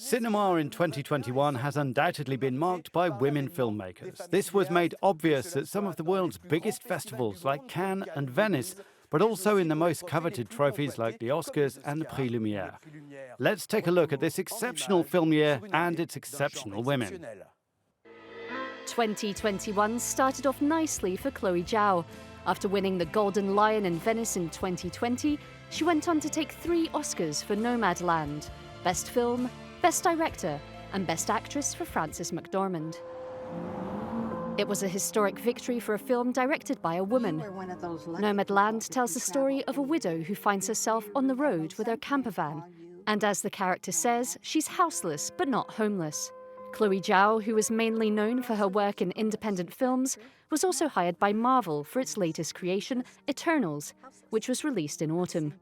Cinema in 2021 has undoubtedly been marked by women filmmakers. This was made obvious at some of the world's biggest festivals like Cannes and Venice, but also in the most coveted trophies like the Oscars and the Prix Lumière. Let's take a look at this exceptional film year and its exceptional women. 2021 started off nicely for Chloe Zhao. After winning the Golden Lion in Venice in 2020, she went on to take 3 Oscars for Nomadland: Best Film, Best Director, and Best Actress for Frances McDormand. It was a historic victory for a film directed by a woman. Nomadland tells the story of a widow who finds herself on the road with her camper van. And as the character says, she's houseless but not homeless. Chloe Zhao, who is mainly known for her work in independent films, was also hired by Marvel for its latest creation, Eternals, which was released in autumn.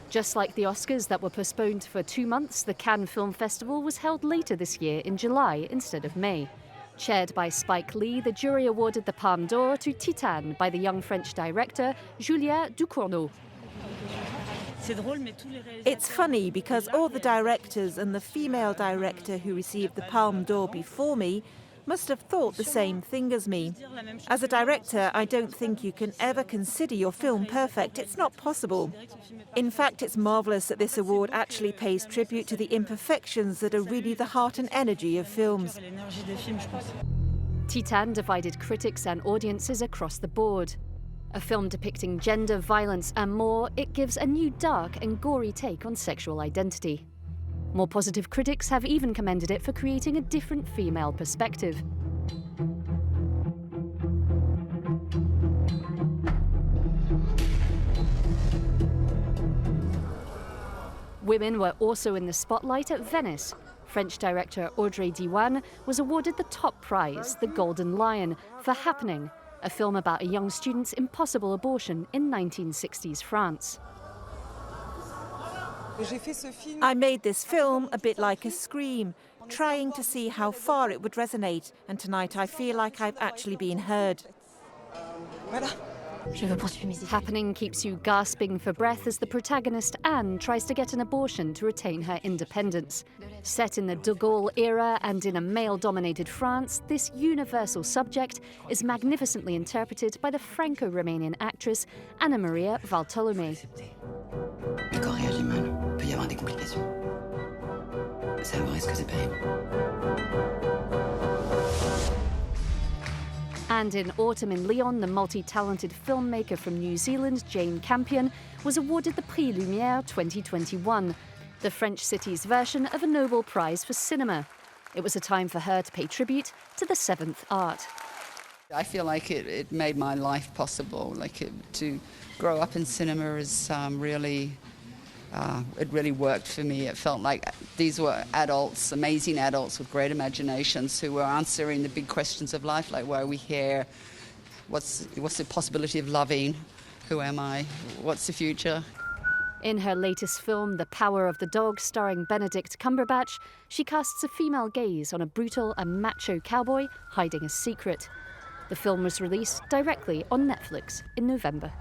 Just like the Oscars that were postponed for 2 months, the Cannes Film Festival was held later this year in July instead of May. Chaired by Spike Lee, the jury awarded the Palme d'Or to Titane by the young French director Julia Ducournau. It's funny because all the directors and the female director who received the Palme d'Or before me must have thought the same thing as me. As a director, I don't think you can ever consider your film perfect. It's not possible. In fact, it's marvellous that this award actually pays tribute to the imperfections that are really the heart and energy of films. Titane divided critics and audiences across the board. A film depicting gender, violence and more, it gives a new dark and gory take on sexual identity. More positive critics have even commended it for creating a different female perspective. Women were also in the spotlight at Venice. French director Audrey Diwan was awarded the top prize, the Golden Lion, for Happening, a film about a young student's impossible abortion in 1960s France. I made this film a bit like a scream, trying to see how far it would resonate, and tonight I feel like I've actually been heard. Happening keeps you gasping for breath as the protagonist Anne tries to get an abortion to retain her independence. Set in the de Gaulle era and in a male-dominated France, this universal subject is magnificently interpreted by the Franco-Romanian actress Anna Maria Valtolomei. Le corps réagit mal, peut y avoir des complications. Ça vous risque c'est pénible. And in autumn in Lyon, the multi-talented filmmaker from New Zealand, Jane Campion, was awarded the Prix Lumière 2021, the French city's version of a Nobel Prize for cinema. It was a time for her to pay tribute to the seventh art. I feel like it made my life possible. To grow up in cinema is it really worked for me. It felt like these were adults, amazing adults with great imaginations who were answering the big questions of life, like why are we here? What's the possibility of loving? Who am I? What's the future? In her latest film, The Power of the Dog, starring Benedict Cumberbatch, she casts a female gaze on a brutal and macho cowboy hiding a secret. The film was released directly on Netflix in November.